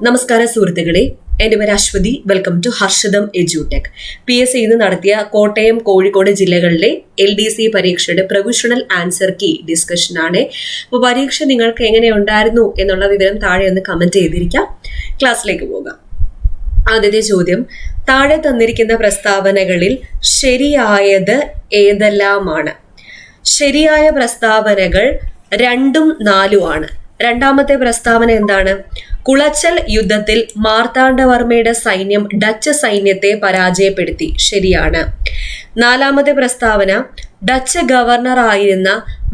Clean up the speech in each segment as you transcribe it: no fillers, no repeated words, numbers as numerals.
നമസ്കാരം സുഹൃത്തുക്കളെ, എൻ്റെ പേര് Aswathy. Welcome to Harshadam Edutech. PSC ഇന്ന് നടത്തിയ കോട്ടയം, കോഴിക്കോട് ജില്ലകളിലെ LDC പരീക്ഷയുടെ പ്രൊവിഷണൽ ആൻസർ കീ ഡിസ്കഷനാണ്. അപ്പോൾ പരീക്ഷ നിങ്ങൾക്ക് എങ്ങനെയുണ്ടായിരുന്നു എന്നുള്ള വിവരം താഴെ ഒന്ന് കമന്റ് ചെയ്തിരിക്കാം. ക്ലാസ്സിലേക്ക് പോകാം. ആദ്യത്തെ ചോദ്യം, താഴെ തന്നിരിക്കുന്ന പ്രസ്താവനകളിൽ ശരിയായത് ഏതെല്ലാമാണ്? ശരിയായ പ്രസ്താവനകൾ 2ഉം 4ഉം ആണ്. രണ്ടാമത്തെ പ്രസ്താവന എന്താണ്? കുളച്ചൽ യുദ്ധത്തിൽ മാർത്താണ്ഡവർമ്മയുടെ സൈന്യം ഡച്ച് സൈന്യത്തെ പരാജയപ്പെടുത്തി. ശരിയാണ്. നാലാമത്തെ പ്രസ്താവന, ഡച്ച് ഗവർണർ ആയിരുന്ന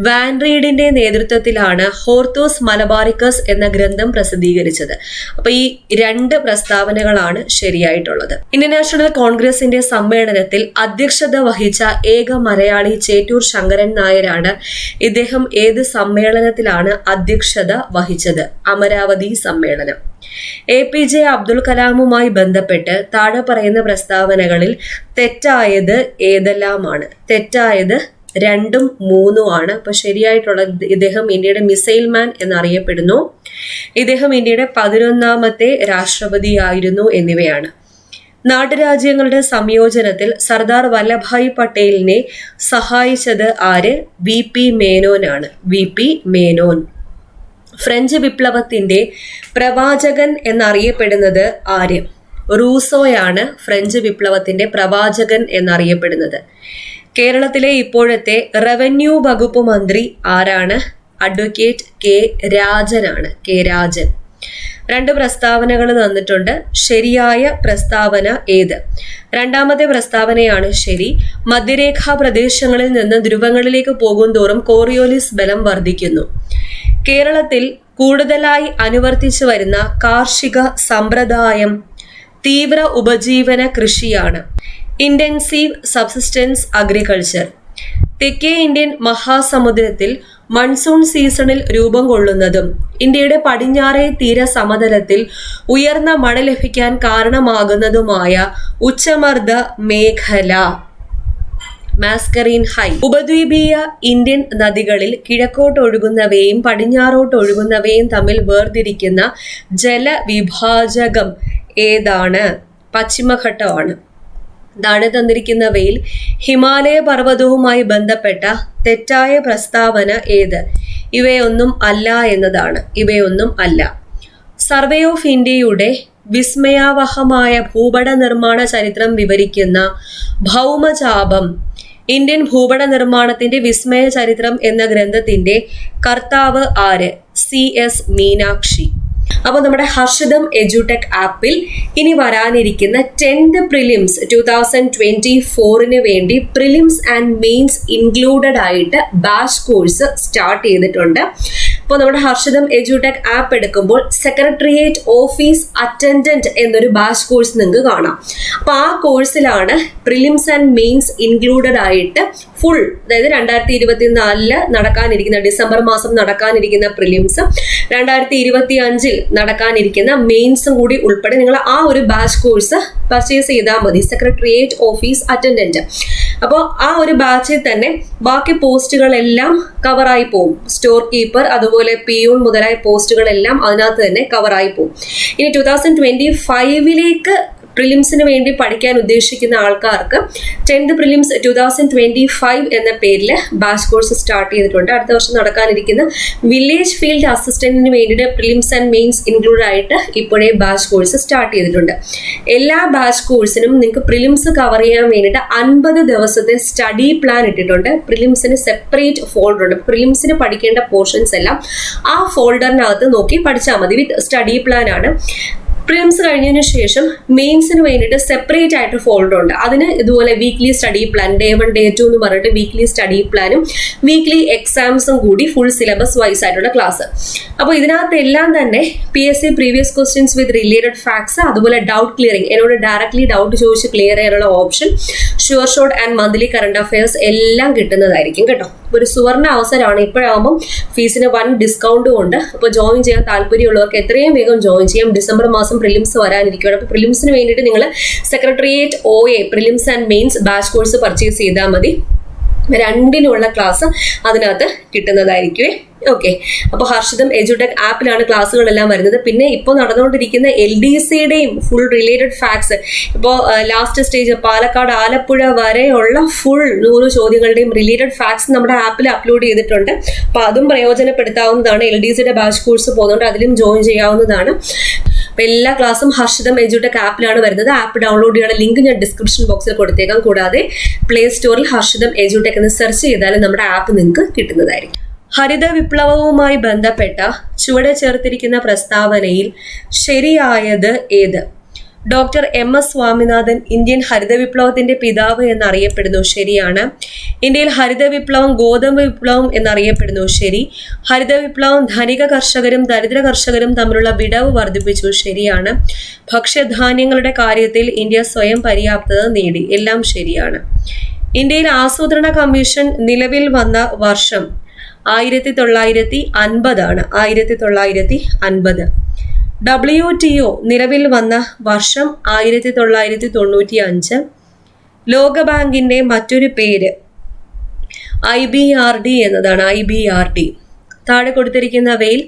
വാൻ റീഡിന്റെ നേതൃത്വത്തിലാണ് ഹോർത്തൂസ് മലബാറിക്കസ് എന്ന ഗ്രന്ഥം പ്രസിദ്ധീകരിച്ചത്. അപ്പൊ ഈ 2 പ്രസ്താവനകളാണ് ശരിയായിട്ടുള്ളത്. ഇന്ത്യൻ നാഷണൽ കോൺഗ്രസിന്റെ സമ്മേളനത്തിൽ അധ്യക്ഷത വഹിച്ച ഏക മലയാളി ചേറ്റൂർ ശങ്കരൻ നായരാണ്. ഇദ്ദേഹം ഏത് സമ്മേളനത്തിലാണ് അധ്യക്ഷത വഹിച്ചത്? അമരാവതി സമ്മേളനം. APJ അബ്ദുൽ കലാമുമായി ബന്ധപ്പെട്ട് താഴെ പറയുന്ന പ്രസ്താവനകളിൽ തെറ്റായത് ഏതെല്ലാമാണ്? തെറ്റായത് 2ഉം 3ഉം ആണ്. അപ്പൊ ശരിയായിട്ടുള്ളത്, ഇദ്ദേഹം ഇന്ത്യയുടെ മിസൈൽ മാൻ എന്നറിയപ്പെടുന്നു, ഇദ്ദേഹം ഇന്ത്യയുടെ 11ാമത്തെ രാഷ്ട്രപതി ആയിരുന്നു എന്നിവയാണ്. നാട്ടുരാജ്യങ്ങളുടെ സംയോജനത്തിൽ സർദാർ വല്ലഭായ് പട്ടേലിനെ സഹായിച്ചത് ആര്? VP മേനോനാണ്. VP മേനോൻ. ഫ്രഞ്ച് വിപ്ലവത്തിന്റെ പ്രവാചകൻ എന്നറിയപ്പെടുന്നത് ആര്? റൂസോയാണ് ഫ്രഞ്ച് വിപ്ലവത്തിന്റെ പ്രവാചകൻ എന്നറിയപ്പെടുന്നത്. കേരളത്തിലെ ഇപ്പോഴത്തെ റവന്യൂ വകുപ്പ് മന്ത്രി ആരാണ്? Advocate K രാജനാണ്. K രാജൻ. 2 പ്രസ്താവനകൾ തന്നിട്ടുണ്ട്. ശരിയായ പ്രസ്താവന ഏത്? രണ്ടാമത്തെ പ്രസ്താവനയാണ് ശരി. മധ്യരേഖാ പ്രദേശങ്ങളിൽ നിന്ന് ധ്രുവങ്ങളിലേക്ക് പോകുന്തോറും കോറിയോലിസ് ബലം വർദ്ധിക്കുന്നു. കേരളത്തിൽ കൂടുതലായി അനുവർത്തിച്ചു വരുന്ന കാർഷിക സമ്പ്രദായം തീവ്ര ഉപജീവന കൃഷിയാണ്. Intensive subsistence agriculture. തെക്കേ ഇന്ത്യൻ മഹാസമുദ്രത്തിൽ മൺസൂൺ സീസണിൽ രൂപം കൊള്ളുന്നതും ഇന്ത്യയുടെ പടിഞ്ഞാറേ തീര സമതലത്തിൽ ഉയർന്ന മഴ ലഭിക്കാൻ കാരണമാകുന്നതുമായ ഉച്ചമർദ്ദ മേഖല മാസ്കറീൻ ഹൈ. ഉപദ്വീപീയ ഇന്ത്യൻ നദികളിൽ കിഴക്കോട്ടൊഴുകുന്നവയും പടിഞ്ഞാറോട്ടൊഴുകുന്നവയും തമ്മിൽ വേർതിരിക്കുന്ന ജലവിഭാജകം ഏതാണ്? പശ്ചിമഘട്ടമാണ്. താഴെ തന്നിരിക്കുന്നവയിൽ ഹിമാലയ പർവ്വതവുമായി ബന്ധപ്പെട്ട തെറ്റായ പ്രസ്താവന ഏത്? ഇവയൊന്നും അല്ല എന്നതാണ്. ഇവയൊന്നും അല്ല. സർവേ ഓഫ് ഇന്ത്യയുടെ വിസ്മയാവഹമായ ഭൂപട നിർമ്മാണ ചരിത്രം വിവരിക്കുന്ന ഭൗമചാപം, ഇന്ത്യൻ ഭൂപട നിർമ്മാണത്തിന്റെ വിസ്മയ ചരിത്രം എന്ന ഗ്രന്ഥത്തിന്റെ കർത്താവ് ആര്? CS മീനാക്ഷി. അപ്പോൾ നമ്മുടെ ഹർഷദം എഡ്യൂടെക് ആപ്പിൽ ഇനി വരാനിരിക്കുന്ന 10th പ്രിലിംസ് 2024 വേണ്ടി പ്രിലിംസ് ആൻഡ് മെയിൻസ് ഇൻക്ലൂഡഡ് ആയിട്ട് ബാച്ച് കോഴ്സ് സ്റ്റാർട്ട് ചെയ്തിട്ടുണ്ട്. അപ്പോൾ നമ്മുടെ ഹർഷദം എഡ്യൂടെക് ആപ്പ് എടുക്കുമ്പോൾ സെക്രട്ടേറിയറ്റ് ഓഫീസ് അറ്റൻഡന്റ് എന്നൊരു ബാച്ച് കോഴ്സ് നിങ്ങൾക്ക് കാണാം. അപ്പോൾ ആ കോഴ്സിലാണ് പ്രിലിംസ് ആൻഡ് മെയിൻസ് ഇൻക്ലൂഡഡ് ആയിട്ട് ഫുൾ, അതായത് 2024 നടക്കാനിരിക്കുന്ന ഡിസംബർ മാസം നടക്കാനിരിക്കുന്ന പ്രിലിംസ്, 2025 നടക്കാനിരിക്കുന്ന മെയിൻസും കൂടി ഉൾപ്പെടെ നിങ്ങൾ ആ ഒരു ബാച്ച് കോഴ്സ് പർച്ചേസ് ചെയ്താൽ മതി. Secretariat office attendant. അപ്പോൾ ആ ഒരു ബാച്ചിൽ തന്നെ ബാക്കി പോസ്റ്റുകളെല്ലാം കവറായി പോകും. സ്റ്റോർ കീപ്പർ, അതുപോലെ പിയൂൺ മുതലായ പോസ്റ്റുകളെല്ലാം അതിനകത്ത് തന്നെ കവറായി പോകും. ഇനി 2025 പ്രിലിംസിന് വേണ്ടി പഠിക്കാൻ ഉദ്ദേശിക്കുന്ന ആൾക്കാർക്ക് 10th പ്രിലിംസ് 2025 എന്ന പേരിൽ ബാച്ച് കോഴ്സ് സ്റ്റാർട്ട് ചെയ്തിട്ടുണ്ട്. അടുത്ത വർഷം നടക്കാനിരിക്കുന്ന വില്ലേജ് ഫീൽഡ് അസിസ്റ്റന്റിന് വേണ്ടിയിട്ട് പ്രിലിംസ് ആൻഡ് മെയിൻസ് ഇൻക്ലൂഡ് ആയിട്ട് ഇപ്പോഴേ ബാച്ച് കോഴ്സ് സ്റ്റാർട്ട് ചെയ്തിട്ടുണ്ട്. എല്ലാ ബാച്ച് കോഴ്സിനും നിങ്ങൾക്ക് പ്രിലിംസ് കവർ ചെയ്യാൻ വേണ്ടിയിട്ട് 50 ദിവസത്തെ സ്റ്റഡി പ്ലാൻ ഇട്ടിട്ടുണ്ട്. പ്രിലിംസിന് സെപ്പറേറ്റ് ഫോൾഡർ ഉണ്ട്. പ്രിലിംസിന് പഠിക്കേണ്ട പോർഷൻസ് എല്ലാം ആ ഫോൾഡറിനകത്ത് നോക്കി പഠിച്ചാൽ മതി. വിത്ത് സ്റ്റഡി പ്ലാൻ ആണ്. പ്രിലിംസ് കഴിഞ്ഞതിന് ശേഷം മെയിൻസിന് വേണ്ടിയിട്ട് സെപ്പറേറ്റ് ആയിട്ട് ഫോൾഡർ ഉണ്ട്. അതിന് ഇതുപോലെ weekly study plan, Day 1 Day 2 എന്ന് പറഞ്ഞിട്ട് വീക്ക്ലി സ്റ്റഡി പ്ലാനും വീക്ക്ലി എക്സാംസും കൂടി ഫുൾ സിലബസ് വൈസ് ആയിട്ടുള്ള ക്ലാസ്. അപ്പോൾ ഇതിനകത്ത് എല്ലാം തന്നെ PSC previous questions with related facts, അതുപോലെ ഡൗട്ട് ക്ലിയറിംഗ്, എന്നോട് ഡയറക്ട്ലി ഡൗട്ട് ചോദിച്ച് ക്ലിയർ ചെയ്യാനുള്ള option, sure shot and monthly current affairs എല്ലാം കിട്ടുന്നതായിരിക്കും കേട്ടോ. ഒരു സുവർണ അവസരമാണ്. ഇപ്പോഴാകുമ്പോൾ ഫീസിന് 1 ഡിസ്കൗണ്ടും ഉണ്ട്. അപ്പോൾ ജോയിൻ ചെയ്യാൻ താല്പര്യമുള്ളവർക്ക് എത്രയും വേഗം ജോയിൻ ചെയ്യാം. ഡിസംബർ മാസം പ്രിലിംസ് വരാനിരിക്കുകയാണ്. അപ്പോൾ പ്രിലിംസിന് വേണ്ടിയിട്ട് നിങ്ങൾ secretariat OA prelims and mains batch course purchase ചെയ്താൽ മതി. രണ്ടിനുള്ള ക്ലാസ് അതിനകത്ത് കിട്ടുന്നതായിരിക്കുമേ. ഓക്കെ, അപ്പോൾ ഹർഷിതം എഡ്യൂടെക് ആപ്പിലാണ് ക്ലാസ്സുകളെല്ലാം വരുന്നത്. പിന്നെ ഇപ്പോൾ നടന്നുകൊണ്ടിരിക്കുന്ന LDCയുടെയും ഫുൾ റിലേറ്റഡ് ഫാക്ട്സ്, ഇപ്പോൾ ലാസ്റ്റ് സ്റ്റേജ് പാലക്കാട് ആലപ്പുഴ വരെയുള്ള ഫുൾ 100 ചോദ്യങ്ങളുടെയും റിലേറ്റഡ് ഫാക്ട്സ് നമ്മുടെ ആപ്പിൽ അപ്ലോഡ് ചെയ്തിട്ടുണ്ട്. അപ്പോൾ അതും പ്രയോജനപ്പെടുത്താവുന്നതാണ്. LDCയുടെ ബാച്ച് കോഴ്സ് പോകുന്നുണ്ട്, അതിലും ജോയിൻ ചെയ്യാവുന്നതാണ്. അപ്പോൾ എല്ലാ ക്ലാസ്സും ഹർഷിതം എഡ്യൂടെക് ആപ്പിലാണ് വരുന്നത്. ആപ്പ് ഡൗൺലോഡ് ചെയ്യാനുള്ള ലിങ്ക് ഞാൻ ഡിസ്ക്രിപ്ഷൻ ബോക്സിൽ കൊടുത്തേക്കാം. കൂടാതെ പ്ലേ സ്റ്റോറിൽ ഹർഷിതം എഡ്യൂടെക് എന്ന് സെർച്ച് ചെയ്താലും നമ്മുടെ ആപ്പ് നിങ്ങൾക്ക് കിട്ടുന്നതായിരിക്കും. ഹരിത വിപ്ലവവുമായി ബന്ധപ്പെട്ട ചുവടെ ചേർത്തിരിക്കുന്ന പ്രസ്താവനയിൽ ശരിയായത് ഏത്? ഡോക്ടർ MS സ്വാമിനാഥൻ ഇന്ത്യൻ ഹരിത വിപ്ലവത്തിന്റെ പിതാവ് എന്നറിയപ്പെടുന്നു. ശരിയാണ്. ഇന്ത്യയിൽ ഹരിത വിപ്ലവം ഗോതമ്പ് വിപ്ലവം എന്നറിയപ്പെടുന്നു. ശരി. ഹരിത വിപ്ലവം ധനിക കർഷകരും ദരിദ്ര കർഷകരും തമ്മിലുള്ള വിടവ് വർദ്ധിപ്പിച്ചു. ശരിയാണ്. ഭക്ഷ്യധാന്യങ്ങളുടെ കാര്യത്തിൽ ഇന്ത്യ സ്വയം പര്യാപ്തത നേടി. എല്ലാം ശരിയാണ്. ഇന്ത്യയിൽ ആസൂത്രണ കമ്മീഷൻ നിലവിൽ വന്ന വർഷം 1950 ആണ്. 1950. WTO നിലവിൽ വന്ന വർഷം 1995. ലോകബാങ്കിന്റെ മറ്റൊരു പേര് IBRD എന്നതാണ്. IBRD. താഴെ കൊടുത്തിരിക്കുന്നവയിൽ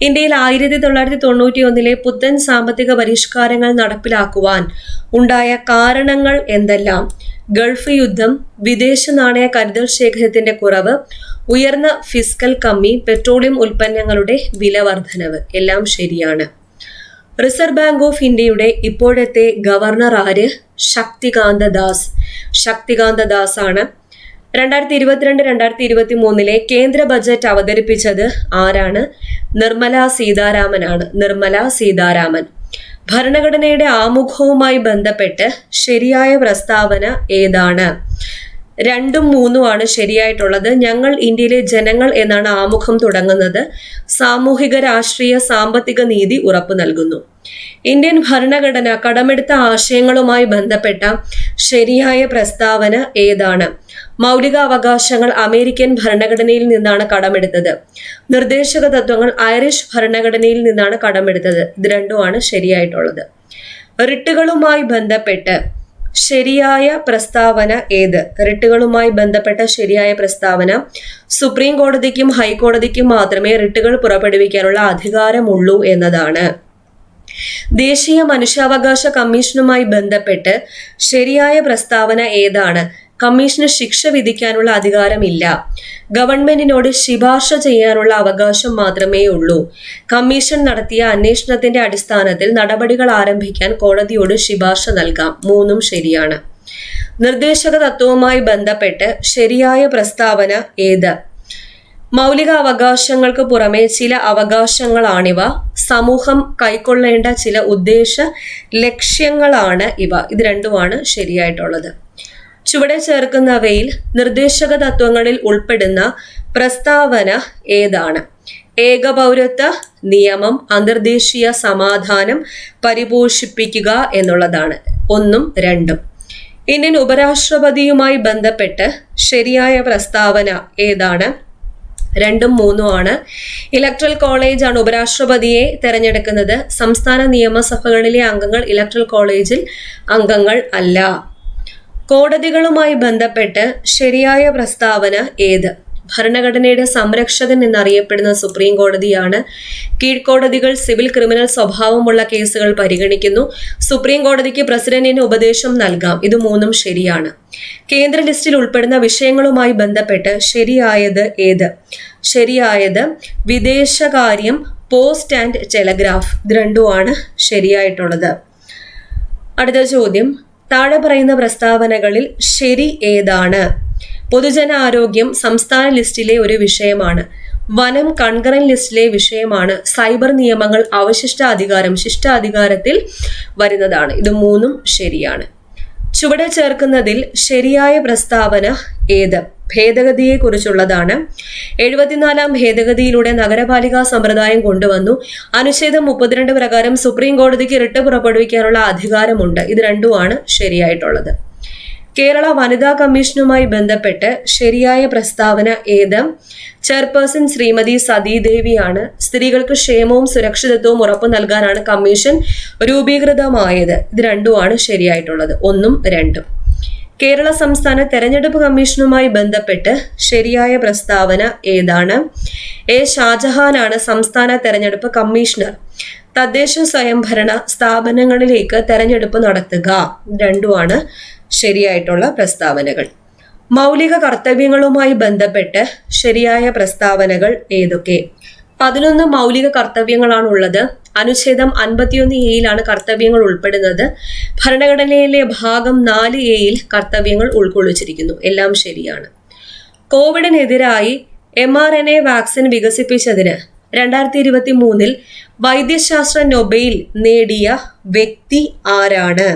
ഇന്ത്യയിൽ 1991 പുത്തൻ സാമ്പത്തിക പരിഷ്കാരങ്ങൾ നടപ്പിലാക്കുവാൻ ഉണ്ടായ കാരണങ്ങൾ എന്തെല്ലാം? ഗൾഫ് യുദ്ധം, വിദേശ നാണയ കരുതൽ ശേഖരത്തിന്റെ കുറവ്, ഉയർന്ന ഫിസ്കൽ കമ്മി, പെട്രോളിയം ഉൽപ്പന്നങ്ങളുടെ വില വർധനവ്. എല്ലാം ശരിയാണ്. റിസർവ് ബാങ്ക് ഓഫ് ഇന്ത്യയുടെ ഇപ്പോഴത്തെ ഗവർണർ ആര്? ശക്തികാന്ത ദാസ്. ശക്തികാന്ത ദാസ് ആണ്. 2022-2023 കേന്ദ്ര ബജറ്റ് അവതരിപ്പിച്ചത് ആരാണ്? നിർമ്മല സീതാരാമൻ ആണ്. നിർമ്മല സീതാരാമൻ. ഭരണഘടനയുടെ ആമുഖവുമായി ബന്ധപ്പെട്ട് ശരിയായ പ്രസ്താവന ഏതാണ്? 2ഉം 3ഉം ആണ് ശരിയായിട്ടുള്ളത്. ഞങ്ങൾ ഇന്ത്യയിലെ ജനങ്ങൾ എന്നാണ് ആമുഖം തുടങ്ങുന്നത്. സാമൂഹിക രാഷ്ട്രീയ സാമ്പത്തിക നീതി ഉറപ്പു നൽകുന്നു. ഇന്ത്യൻ ഭരണഘടന കടമെടുത്ത ആശയങ്ങളുമായി ബന്ധപ്പെട്ട ശരിയായ പ്രസ്താവന ഏതാണ്? മൗലിക അവകാശങ്ങൾ അമേരിക്കൻ ഭരണഘടനയിൽ നിന്നാണ് കടമെടുത്തത്. നിർദ്ദേശക തത്വങ്ങൾ ഐറിഷ് ഭരണഘടനയിൽ നിന്നാണ് കടമെടുത്തത്. ഇത് രണ്ടുമാണ് ശരിയായിട്ടുള്ളത്. റിട്ടുകളുമായി ബന്ധപ്പെട്ട് ശരിയായ പ്രസ്താവന ഏത്? റിട്ടുകളുമായി ബന്ധപ്പെട്ട ശരിയായ പ്രസ്താവന സുപ്രീം കോടതിക്കും ഹൈക്കോടതിക്കും മാത്രമേ റിട്ടുകൾ പുറപ്പെടുവിക്കാനുള്ള അധികാരമുള്ളൂ എന്നതാണ്. ദേശീയ മനുഷ്യാവകാശ കമ്മീഷനുമായി ബന്ധപ്പെട്ട് ശരിയായ പ്രസ്താവന ഏതാണ്? കമ്മീഷന് ശിക്ഷ വിധിക്കാനുള്ള അധികാരമില്ല. ഗവൺമെന്റിനോട് ശുപാർശ ചെയ്യാനുള്ള അവകാശം മാത്രമേ ഉള്ളൂ. കമ്മീഷൻ നടത്തിയ അന്വേഷണത്തിന്റെ അടിസ്ഥാനത്തിൽ നടപടികൾ ആരംഭിക്കാൻ കോടതിയോട് ശുപാർശ നൽകാം. 3ഉം ശരിയാണ്. നിർദ്ദേശക തത്വവുമായി ബന്ധപ്പെട്ട് ശരിയായ പ്രസ്താവന ഏത്? മൗലിക അവകാശങ്ങൾക്ക് പുറമെ ചില അവകാശങ്ങളാണിവ. സമൂഹം കൈക്കൊള്ളേണ്ട ചില ഉദ്ദേശ ലക്ഷ്യങ്ങളാണ് ഇവ. ഇത് രണ്ടുമാണ് ശരിയായിട്ടുള്ളത്. ചുവടെ ചേർക്കുന്നവയിൽ നിർദ്ദേശക തത്വങ്ങളിൽ ഉൾപ്പെടുന്ന പ്രസ്താവന ഏതാണ്? ഏകപൗരത്വ നിയമം, അന്തർദേശീയ സമാധാനം പരിപോഷിപ്പിക്കുക എന്നുള്ളതാണ്. 1ഉം 2ഉം. ഇന്ത്യൻ ഉപരാഷ്ട്രപതിയുമായി ബന്ധപ്പെട്ട് ശരിയായ പ്രസ്താവന ഏതാണ്? 2ഉം 3ഉം ആണ്. ഇലക്ട്രൽ കോളേജ് ആണ് ഉപരാഷ്ട്രപതിയെ തെരഞ്ഞെടുക്കുന്നത്. സംസ്ഥാന നിയമസഭകളിലെ അംഗങ്ങൾ ഇലക്ട്രൽ കോളേജിൽ അംഗങ്ങൾ അല്ല. കോടതികളുമായി ബന്ധപ്പെട്ട് ശരിയായ പ്രസ്താവന ഏത്? ഭരണഘടനയുടെ സംരക്ഷകൻ എന്നറിയപ്പെടുന്ന സുപ്രീം കോടതിയാണ്. കീഴ്ക്കോടതികൾ സിവിൽ ക്രിമിനൽ സ്വഭാവമുള്ള കേസുകൾ പരിഗണിക്കുന്നു. സുപ്രീം കോടതിക്ക് പ്രസിഡന്റിന് ഉപദേശം നൽകാം. ഇത് 3ഉം ശരിയാണ്. കേന്ദ്ര ലിസ്റ്റിൽ ഉൾപ്പെടുന്ന വിഷയങ്ങളുമായി ബന്ധപ്പെട്ട് ശരിയായത് ഏത്? ശരിയായത് വിദേശകാര്യം, പോസ്റ്റ് ആൻഡ് ടെലഗ്രാഫ്. ഇത് രണ്ടുമാണ് ശരിയായിട്ടുള്ളത്. അടുത്ത ചോദ്യം, താഴെ പറയുന്ന പ്രസ്താവനകളിൽ ശരി ഏതാണ്? പൊതുജനാരോഗ്യം സംസ്ഥാന ലിസ്റ്റിലെ ഒരു വിഷയമാണ്. വനം കൺകറന്റ് ലിസ്റ്റിലെ വിഷയമാണ്. സൈബർ നിയമങ്ങൾ അവശിഷ്ടാധികാരം ശിഷ്ടാധികാരത്തിൽ വരുന്നതാണ്. ഇത് 3ഉം ശരിയാണ്. ചുവടെ ചേർക്കുന്നതിൽ ശരിയായ പ്രസ്താവന ഏത്? ഭേദഗതിയെ കുറിച്ചുള്ളതാണ്. 74ാം ഭേദഗതിയിലൂടെ നഗരപാലികാ സമ്പ്രദായം കൊണ്ടുവന്നു. അനുച്ഛേദം 32 പ്രകാരം സുപ്രീം കോടതിക്ക് റിട്ട് പുറപ്പെടുവിക്കാനുള്ള അധികാരമുണ്ട്. ഇത് രണ്ടുമാണ് ശരിയായിട്ടുള്ളത്. കേരള വനിതാ കമ്മീഷനുമായി ബന്ധപ്പെട്ട് ശരിയായ പ്രസ്താവന ഏത്? ചെയർപേഴ്സൺ ശ്രീമതി സതീദേവിയാണ്. സ്ത്രീകൾക്ക് ക്ഷേമവും സുരക്ഷിതത്വവും ഉറപ്പു നൽകാനാണ് കമ്മീഷൻ രൂപീകൃതമായത്. ഇത് രണ്ടുമാണ് ശരിയായിട്ടുള്ളത്. 1ഉം 2ഉം. കേരള സംസ്ഥാന തെരഞ്ഞെടുപ്പ് കമ്മീഷനുമായി ബന്ധപ്പെട്ട് ശരിയായ പ്രസ്താവന ഏതാണ്? എ. ഷാജഹാനാണ് സംസ്ഥാന തെരഞ്ഞെടുപ്പ് കമ്മീഷണർ. തദ്ദേശ സ്വയംഭരണ സ്ഥാപനങ്ങളിലേക്ക് തെരഞ്ഞെടുപ്പ് നടത്തുക. രണ്ടുമാണ് ശരിയായിട്ടുള്ള പ്രസ്താവനകൾ. മൗലിക കർത്തവ്യങ്ങളുമായി ബന്ധപ്പെട്ട് ശരിയായ പ്രസ്താവനകൾ ഏതൊക്കെ? 11 മൗലിക കർത്തവ്യങ്ങളാണുള്ളത്. അനുച്ഛേദം 51A കർത്തവ്യങ്ങൾ ഉൾപ്പെടുന്നത്. ഭരണഘടനയിലെ ഭാഗം 4A കർത്തവ്യങ്ങൾ ഉൾക്കൊള്ളിച്ചിരിക്കുന്നു. എല്ലാം ശരിയാണ്. കോവിഡിനെതിരായി mRNA വാക്സിൻ വികസിപ്പിച്ചതിന് 2023 വൈദ്യശാസ്ത്ര നൊബേൽ നേടിയ വ്യക്തി ആരാണ്?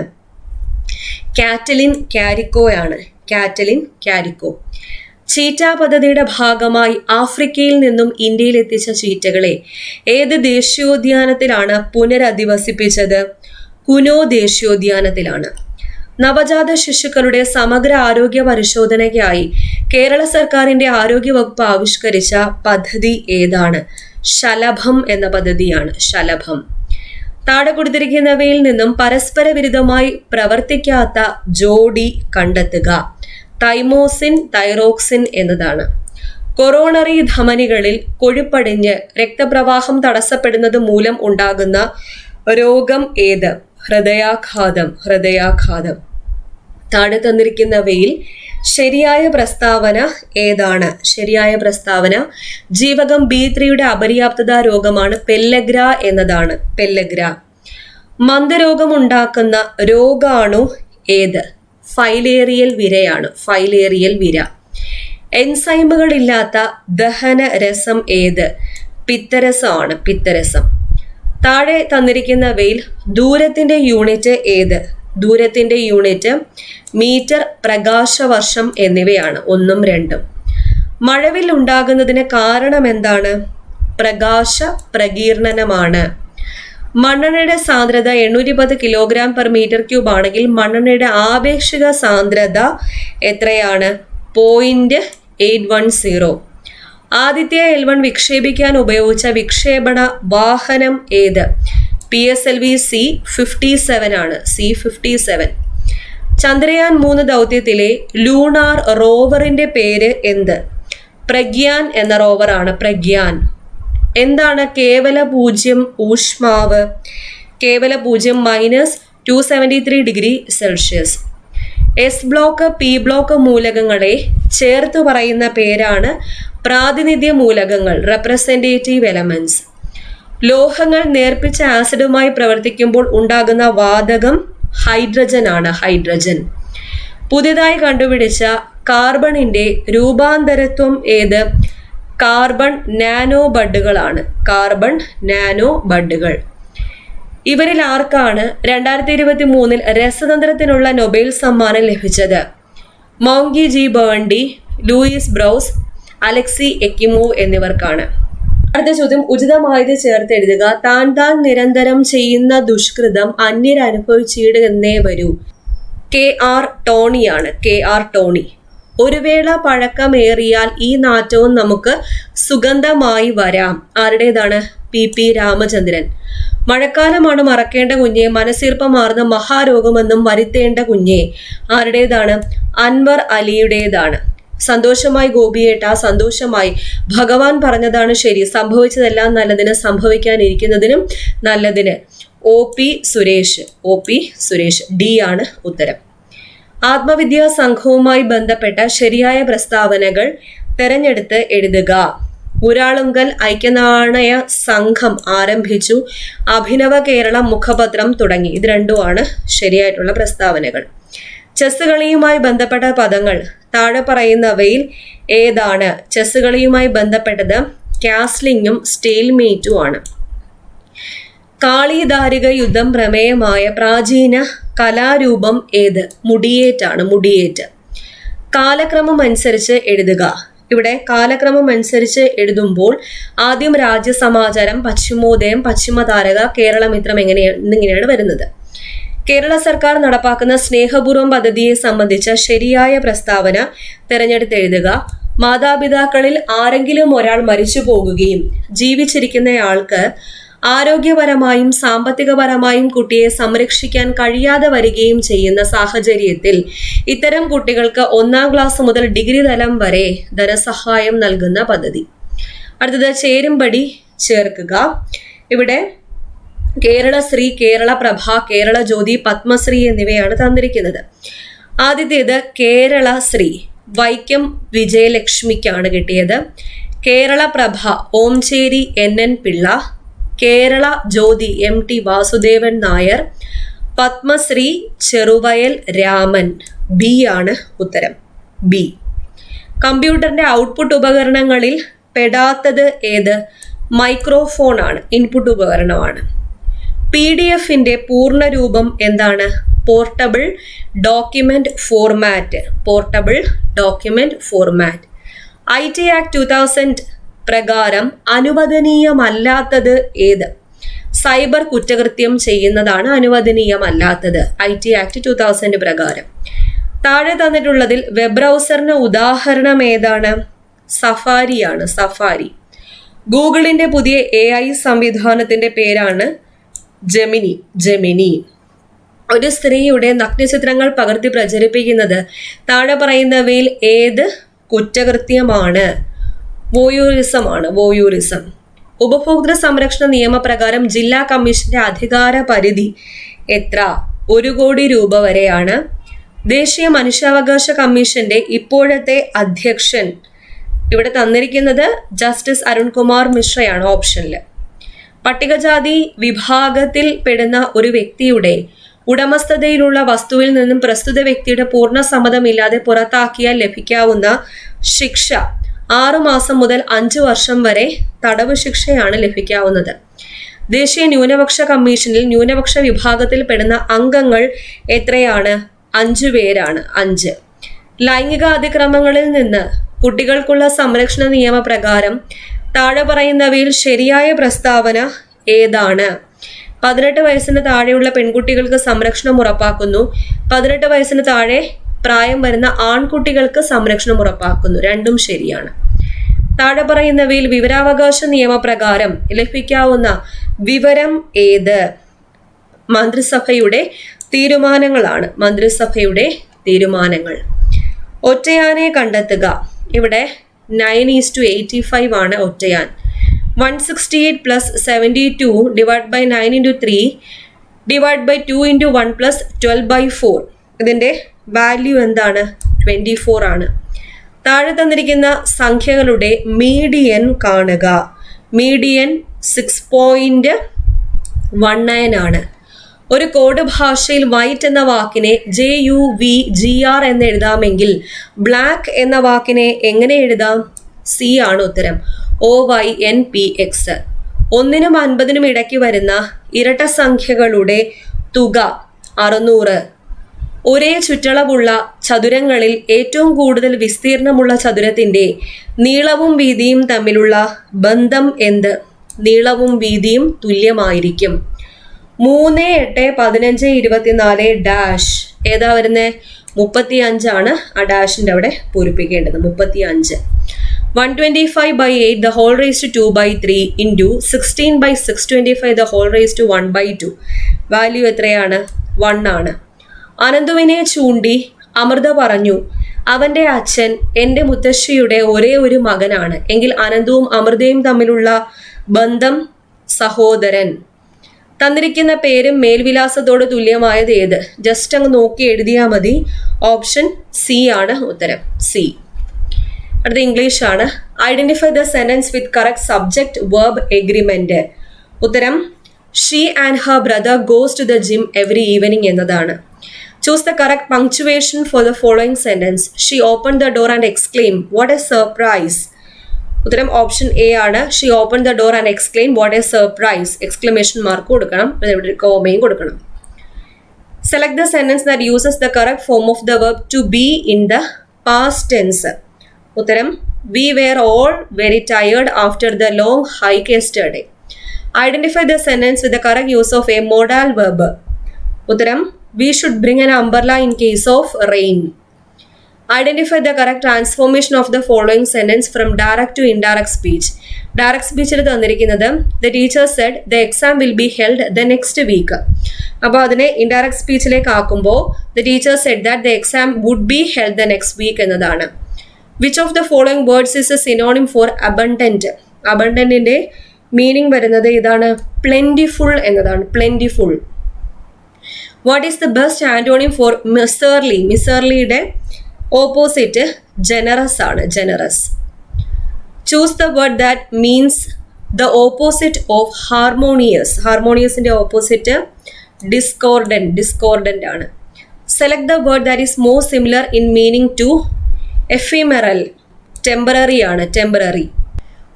കാറ്റലിൻ കാരിക്കോയാണ്. Katalin Kariko. ചീറ്റ പദ്ധതിയുടെ ഭാഗമായി ആഫ്രിക്കയിൽ നിന്നും ഇന്ത്യയിൽ എത്തിച്ച ചീറ്റകളെ ഏത് ദേശീയോദ്യാനത്തിലാണ് പുനരധിവസിപ്പിച്ചത്? കുനോ ദേശീയോദ്യാനത്തിലാണ്. നവജാത ശിശുക്കളുടെ സമഗ്ര ആരോഗ്യ പരിശോധനയ്ക്കായി കേരള സർക്കാരിന്റെ ആരോഗ്യവകുപ്പ് ആവിഷ്കരിച്ച പദ്ധതി ഏതാണ്? ശലഭം എന്ന പദ്ധതിയാണ്. ശലഭം. താഴെ കൊടുത്തിരിക്കുന്നവയിൽ നിന്നും പരസ്പര വിരുദ്ധമായി പ്രവർത്തിക്കാത്ത ജോഡി കണ്ടെത്തുക. തൈമോസിൻ, തൈറോക്സിൻ എന്നതാണ്. കൊറോണറി ധമനികളിൽ കൊഴുപ്പടിഞ്ഞ് രക്തപ്രവാഹം തടസ്സപ്പെടുന്നത് മൂലം ഉണ്ടാകുന്ന രോഗം ഏത്? ഹൃദയാഘാതം. ഹൃദയാഘാതം. താഴെ തന്നിരിക്കുന്നവയിൽ ശരിയായ പ്രസ്താവന ഏതാണ്? ശരിയായ പ്രസ്താവന ജീവകം B3 അപര്യാപ്തത രോഗമാണ്. പെല്ലഗ്ര എന്നതാണ്. പെല്ലഗ്ര. മന്ദരോഗം ഉണ്ടാക്കുന്ന രോഗാണു ഏത്? ഫൈലേറിയൽ വിരയാണ്. ഫൈലേറിയൽ വിര. എൻസൈമുകൾ ഇല്ലാത്ത ദഹന രസം ഏത്? പിത്തരസമാണ്. പിത്തരസം. താഴെ തന്നിരിക്കുന്നവയിൽ ദൂരത്തിന്റെ യൂണിറ്റ് ഏത്? ദൂരത്തിന്റെ യൂണിറ്റ് മീറ്റർ, പ്രകാശവർഷം എന്നിവയാണ്. 1ഉം 2ഉം. മഴവിൽ ഉണ്ടാകുന്നതിന് കാരണം എന്താണ്? പ്രകാശ പ്രകീർണനമാണ്. മണ്ണെണ്ണയുടെ സാന്ദ്രത 810 kg/m³ ആണെങ്കിൽ മണ്ണെണ്ണയുടെ ആപേക്ഷിക സാന്ദ്രത എത്രയാണ്? 0.810. ആദിത്യ L1 വിക്ഷേപിക്കാൻ ഉപയോഗിച്ച വിക്ഷേപണ വാഹനം ഏത്? PSLV C-57 ആണ്. C-57. ചന്ദ്രയാൻ 3 ദൗത്യത്തിലെ ലൂണാർ റോവറിന്റെ പേര് എന്ത്? പ്രഗ്യാൻ എന്ന റോവറാണ്. പ്രഗ്യാൻ. എന്താണ് കേവല 0 ഊഷ്മാവ്? കേവല 0 -273°C. S block, P block മൂലകങ്ങളെ ചേർത്ത് പറയുന്ന പേരാണ് പ്രാതിനിധ്യ മൂലകങ്ങൾ. Representative elements. ലോഹങ്ങൾ നേർപ്പിച്ച ആസിഡുമായി പ്രവർത്തിക്കുമ്പോൾ ഉണ്ടാകുന്ന വാതകം ഹൈഡ്രജൻ ആണ്. ഹൈഡ്രജൻ. പുതിയതായി കണ്ടുപിടിച്ച കാർബണിന്റെ രൂപാന്തരത്വം ഏത്? കാർബൺ നാനോ ബഡുകളാണ്. കാർബൺ നാനോ ബഡുകൾ. ഇവരിൽ ആർക്കാണ് 2023 രസതന്ത്രത്തിനുള്ള നൊബേൽ സമ്മാനം ലഭിച്ചത്? Moungi G Bawendi, Louis Brus, Alexei Ekimov എന്നിവർക്കാണ്. അടുത്ത ചോദ്യം ഉചിതമായത് ചേർത്ത് എഴുതുക. താൻ നിരന്തരം ചെയ്യുന്ന ദുഷ്കൃതം അന്യരനുഭവിച്ചിടുന്നേ വരൂ. KR ടോണിയാണ്. KR Tony. ഒരു വേള പഴക്കമേറിയാൽ ഈ നാറ്റവും നമുക്ക് സുഗന്ധമായി വരാം. ആരുടേതാണ്? PP രാമചന്ദ്രൻ. മഴക്കാലമാണ് മറക്കേണ്ട കുഞ്ഞെ, മനസ്സീർപ്പമാർന്ന മഹാരോഗമെന്നും വരുത്തേണ്ട കുഞ്ഞെ. ആരുടേതാണ്? അൻവർ അലിയുടേതാണ്. സന്തോഷമായി ഗോപിയേട്ട, സന്തോഷമായി. ഭഗവാൻ പറഞ്ഞതാണ് ശരി. സംഭവിച്ചതെല്ലാം നല്ലതിന്, സംഭവിക്കാനിരിക്കുന്നതിനും നല്ലതിന്. OP Suresh. OP Suresh. D ആണ് ഉത്തരം. ആത്മവിദ്യാ സംഘവുമായി ബന്ധപ്പെട്ട ശരിയായ പ്രസ്താവനകൾ തെരഞ്ഞെടുത്ത് എഴുതുക. ഉരാളുങ്കൽ ഐക്യനാണയ സംഘം ആരംഭിച്ചു. അഭിനവ കേരളം മുഖപത്രം തുടങ്ങി. ഇത് രണ്ടുമാണ് ശരിയായിട്ടുള്ള പ്രസ്താവനകൾ. ചെസ് കളിയുമായി ബന്ധപ്പെട്ട പദങ്ങൾ താഴെ പറയുന്നവയിൽ ഏതാണ്? ചെസ് കളിയുമായി ബന്ധപ്പെട്ടത് കാസ്ലിംഗും സ്റ്റേൽമേറ്റും ആണ്. കാളിദാരിക യുദ്ധം പ്രമേയമായ പ്രാചീന കലാരൂപം ഏത്? മുടിയേറ്റാണ്. മുടിയേറ്റ്. കാലക്രമം അനുസരിച്ച് എഴുതുക. ഇവിടെ കാലക്രമം അനുസരിച്ച് എഴുതുമ്പോൾ ആദ്യം രാജ്യസമാചാരം, പശ്ചിമോദയം, പശ്ചിമതാരക, കേരളമിത്രം എന്നിങ്ങനെയാണ് വരുന്നത്. കേരള സർക്കാർ നടപ്പാക്കുന്ന സ്നേഹപൂർവ്വം പദ്ധതിയെ സംബന്ധിച്ച ശരിയായ പ്രസ്താവന തിരഞ്ഞെടുത്തെഴുതുക. മാതാപിതാക്കളിൽ ആരെങ്കിലും ഒരാൾ മരിച്ചു പോകുകയും ജീവിച്ചിരിക്കുന്നയാൾക്ക് ആരോഗ്യപരമായും സാമ്പത്തികപരമായും കുട്ടിയെ സംരക്ഷിക്കാൻ കഴിയാതെ വരികയും ചെയ്യുന്ന സാഹചര്യത്തിൽ ഇത്തരം കുട്ടികൾക്ക് 1-ാം ക്ലാസ് മുതൽ ഡിഗ്രി തലം വരെ ധനസഹായം നൽകുന്ന പദ്ധതി. അടുത്തത് ചേരുംപടി ചേർക്കുക. ഇവിടെ കേരളശ്രീ, കേരളപ്രഭ, കേരള ജ്യോതി, പത്മശ്രീ എന്നിവയാണ് തന്നിരിക്കുന്നത്. ആദ്യത്തേത് കേരളശ്രീ വൈക്കം വിജയലക്ഷ്മിക്കാണ് കിട്ടിയത്. കേരളപ്രഭ ഓംചേരി NN പിള്ള, കേരള ജ്യോതി MT വാസുദേവൻ നായർ, പത്മശ്രീ ചെറുവയൽ രാമൻ. ബി ആണ് ഉത്തരം, ബി. കമ്പ്യൂട്ടറിന്റെ ഔട്ട്പുട്ട് ഉപകരണങ്ങളിൽ പെടാത്തത് ഏത്? മൈക്രോഫോൺ ആണ്, ഇൻപുട്ട് ഉപകരണമാണ്. PDF-ന്റെ പൂർണ്ണരൂപം എന്താണ്? Portable document format. Portable document format. IT Act 2000 പ്രകാരം അനുവദനീയമല്ലാത്തത് ഏത്? സൈബർ കുറ്റകൃത്യം ചെയ്യുന്നതാണ് അനുവദനീയമല്ലാത്തത് IT Act 2000 പ്രകാരം. താഴെ തന്നിട്ടുള്ളതിൽ വെബ് ബ്രൗസറിന് ഉദാഹരണം ഏതാണ്? സഫാരിയാണ്, സഫാരി. ഗൂഗിളിന്റെ പുതിയ AI സംവിധാനത്തിന്റെ പേരാണ് ജെമിനി. ജെമിനി. ഒരു സ്ത്രീയുടെ നഗ്നചിത്രങ്ങൾ പകർത്തി പ്രചരിപ്പിക്കുന്നത് താഴെ പറയുന്നവയിൽ ഏത് കുറ്റകൃത്യമാണ്? വോയൂറിസം ആണ്, വോയൂറിസം. ഉപഭോക്തൃ സംരക്ഷണ നിയമപ്രകാരം ജില്ലാ കമ്മീഷന്റെ അധികാര പരിധി എത്ര? 1 കോടി രൂപ വരെയാണ്. ദേശീയ മനുഷ്യാവകാശ കമ്മീഷന്റെ ഇപ്പോഴത്തെ അധ്യക്ഷൻ ഇവിടെ തന്നിരിക്കുന്നത് ജസ്റ്റിസ് അരുൺകുമാർ മിശ്രയാണ് ഓപ്ഷനിൽ. പട്ടികജാതി വിഭാഗത്തിൽ പെടുന്ന ഒരു വ്യക്തിയുടെ ഉടമസ്ഥതയിലുള്ള വസ്തുവിൽ നിന്നും പ്രസ്തുത വ്യക്തിയുടെ പൂർണ്ണ സമ്മതമില്ലാതെ പുറത്താക്കിയാൽ ലഭിക്കാവുന്ന ശിക്ഷ 6 മാസം മുതൽ 5 വർഷം വരെ തടവ് ശിക്ഷയാണ് ലഭിക്കാവുന്നത്. ദേശീയ ന്യൂനപക്ഷ കമ്മീഷനിൽ ന്യൂനപക്ഷ വിഭാഗത്തിൽ പെടുന്ന അംഗങ്ങൾ എത്രയാണ്? 5 പേരാണ്, 5. ലൈംഗിക അതിക്രമങ്ങളിൽ നിന്ന് കുട്ടികൾക്കുള്ള സംരക്ഷണ നിയമപ്രകാരം താഴെ പറയുന്നവയിൽ ശരിയായ പ്രസ്താവന ഏതാണ്? 18 വയസ്സിന് താഴെയുള്ള പെൺകുട്ടികൾക്ക് സംരക്ഷണം ഉറപ്പാക്കുന്നു. 18 വയസ്സിന് താഴെ പ്രായം വരുന്ന ആൺകുട്ടികൾക്ക് സംരക്ഷണം ഉറപ്പാക്കുന്നു. രണ്ടും ശരിയാണ്. താഴെ പറയുന്നവയിൽ വിവരാവകാശ നിയമപ്രകാരം ലഭിക്കാവുന്ന വിവരം ഏത്? മന്ത്രിസഭയുടെ തീരുമാനങ്ങളാണ്, മന്ത്രിസഭയുടെ തീരുമാനങ്ങൾ. ഒറ്റയാനെ കണ്ടെത്തുക. ഇവിടെ 9:85 ആണ് ഒറ്റയാൻ. 168 + 72 ഡിവൈഡ് ബൈ 9 × 3 ഡിവൈഡ് ബൈ 2 × 1 + 12/4. ഇതിന്റെ വാല്യൂ എന്താണ്? 24 ആണ്. താഴെ തന്നിരിക്കുന്ന സംഖ്യകളുടെ മീഡിയൻ കാണുക. മീഡിയൻ 6.19 ആണ്. ഒരു കോഡ് ഭാഷയിൽ വൈറ്റ് എന്ന വാക്കിനെ JUVGR എന്ന് എഴുതാമെങ്കിൽ ബ്ലാക്ക് എന്ന വാക്കിനെ എങ്ങനെ എഴുതാം? സി ആണ് ഉത്തരം, OYNPX. 1-നും 50-നും ഇടയ്ക്ക് വരുന്ന ഇരട്ട സംഖ്യകളുടെ തുക 600. ഒരേ ചുറ്റളവുള്ള ചതുരങ്ങളിൽ ഏറ്റവും കൂടുതൽ വിസ്തീർണമുള്ള ചതുരത്തിന്റെ നീളവും വീതിയും തമ്മിലുള്ള ബന്ധം എന്ത്? നീളവും വീതിയും തുല്യമായിരിക്കും. 3, 8, 15, 24 ഡാഷ് ഏതാ വരുന്നത്? 35 ആണ്. ആ ഡാഷിന്റെ അവിടെ പൂരിപ്പിക്കേണ്ടത് 35. 125/8 the whole raised to 2/3 into 16/625 the whole raised to 1/2. Value എത്രയാണ്? 1 ആണ്. അനന്തുവിനെ ചൂണ്ടി അമൃത പറഞ്ഞു, അവന്റെ അച്ഛൻ എൻ്റെ മുത്തശ്ശിയുടെ ഒരേ ഒരു മകനാണ് എങ്കിൽ അനന്തുവും അമൃതയും തമ്മിലുള്ള ബന്ധം സഹോദരൻ. തന്നിരിക്കുന്ന പേരും മേൽവിലാസത്തോട് തുല്യമായത് ഏത്? ജസ്റ്റ് അങ്ങ് നോക്കി എഴുതിയാൽ മതി. ഓപ്ഷൻ സി ആണ് ഉത്തരം, സി. അടുത്ത ഇംഗ്ലീഷ് ആണ്. Identify the sentence with correct subject verb agreement. ഉത്തരം she and her brother goes to the gym every evening എന്നതാണ്. Choose the correct punctuation for the following sentence. She open the door and exclaim what a surprise. ഉത്തരം option A ആണ്. She open the door and exclaim what a surprise. Exclamation mark കൊടുക്കണം, ഇവിടെ കോമയും കൊടുക്കണം. Select the sentence that uses the correct form of the verb to be in the past tense. ഉത്തരം we were all very tired after the long hike yesterday. Identify the sentence with the correct use of a modal verb. ഉത്തരം we should bring an umbrella in case of rain. Identify the correct transformation of the following sentence from direct to indirect speech. Direct സ്പീച്ചിൽ തന്നിരിക്കുന്നത് the teacher said the exam will be held the next week. അപ്പോൾ അതിനെ indirect സ്പീച്ചിലേക്ക് ആക്കുമ്പോൾ the teacher said that the exam would be held the next week എന്നതാണ്. Which of the following words is a synonym for abundant? അബണ്ടന്റിന്റെ meaning വരുന്നത് ഇതാണ്, plentiful എന്നതാണ്. Plentiful. What is the best antonym for miserly? മിസർലിയുടെ opposite generous ആണ്. Generous. Choose the word that means the opposite of harmonious. ഹാർമോണിയസിന്റെ opposite discordant. Discordant ആണ്. Select the word that is more similar in meaning to ephemeral. Temporary ആണ്. Temporary.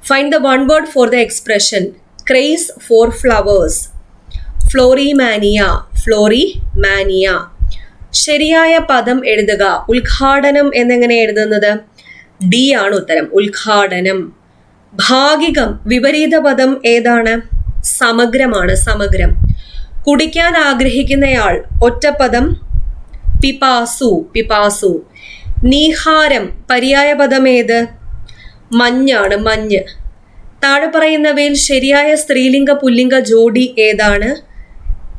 Find the one word for the expression craze for flowers. Florimania. Florimania. ശരിയായ പദം എഴുതുക. ഉദ്ഘാടനം എന്നെങ്ങനെ എഴുതുന്നത്? D ആണ് ഉത്തരം. ഉദ്ഘാടനം. ഭാഗികം. വിപരീത പദം ഏതാണ്? സമഗ്രമാണ്. സമഗ്രം. കുടിക്കാൻ ആഗ്രഹിക്കുന്നയാൾ. ഒറ്റപ്പദം പിപാസു. പിപാസു. നീഹാരം. പര്യായ പദം ഏത്? മഞ്ഞാണ്. മഞ്ഞ്. താഴെ പറയുന്നവയിൽ ശരിയായ സ്ത്രീലിംഗ പുല്ലിംഗ ജോഡി ഏതാണ്?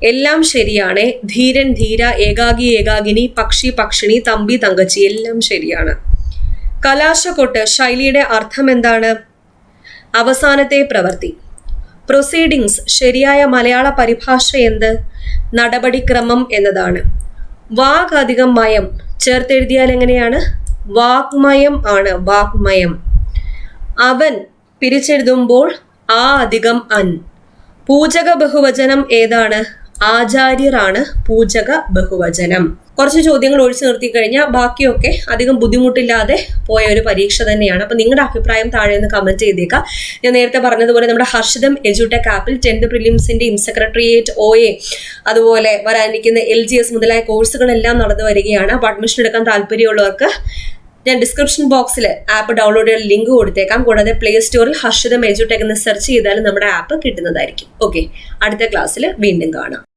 എല്ലാം ശരിയാണ്. ധീരൻ ധീര, ഏകാഗി ഏകാഗിനി, പക്ഷി പക്ഷിണി, തമ്പി തങ്കച്ചി എല്ലാം ശരിയാണ്. കലാശക്കൊട്ട് ശൈലിയുടെ അർത്ഥം എന്താണ്? അവസാനത്തെ പ്രവൃത്തി. പ്രൊസീഡിങ്സ് ശരിയായ മലയാള പരിഭാഷ എന്ത്? നടപടിക്രമം എന്നതാണ്. വാഗ് അധികം മയം ചേർത്തെഴുതിയാൽ എങ്ങനെയാണ്? വാഗ്മയം ആണ്. വാഗ്മയം. അവൻ പിരിച്ചെഴുതുമ്പോൾ ആ അധികം അൻ. പൂജക ബഹുവചനം ഏതാണ്? ആചാര്യരാണ് പൂജക ബഹുവചനം. കുറച്ച് ചോദ്യങ്ങൾ ഒഴിച്ചു നിർത്തി കഴിഞ്ഞാൽ ബാക്കിയൊക്കെ അധികം ബുദ്ധിമുട്ടില്ലാതെ പോയ ഒരു പരീക്ഷ തന്നെയാണ്. അപ്പോൾ നിങ്ങളുടെ അഭിപ്രായം താഴെ നിന്ന് കമന്റ് ചെയ്തേക്കാം. ഞാൻ നേരത്തെ പറഞ്ഞതുപോലെ നമ്മുടെ ഹർഷിതം എഡ്യൂടെക് ആപ്പിൽ 10th പ്രിലിംസിന്റെയും സെക്രട്ടേറിയറ്റ് OA അതുപോലെ വരാനിരിക്കുന്ന LGS മുതലായ കോഴ്സുകളെല്ലാം നടന്നു വരികയാണ്. അപ്പോൾ അഡ്മിഷൻ എടുക്കാൻ താല്പര്യമുള്ളവർക്ക് ഞാൻ ഡിസ്ക്രിപ്ഷൻ ബോക്സിൽ ആപ്പ് ഡൗൺലോഡ് ചെയ്യാൻ ലിങ്ക് കൊടുത്തേക്കാം. കൂടാതെ പ്ലേ സ്റ്റോറിൽ ഹർഷിതം എഡ്യൂടെക് എന്ന് സെർച്ച് ചെയ്താൽ നമ്മുടെ ആപ്പ് കിട്ടുന്നതായിരിക്കും. ഓക്കെ, അടുത്ത ക്ലാസ്സിൽ വീണ്ടും കാണാം.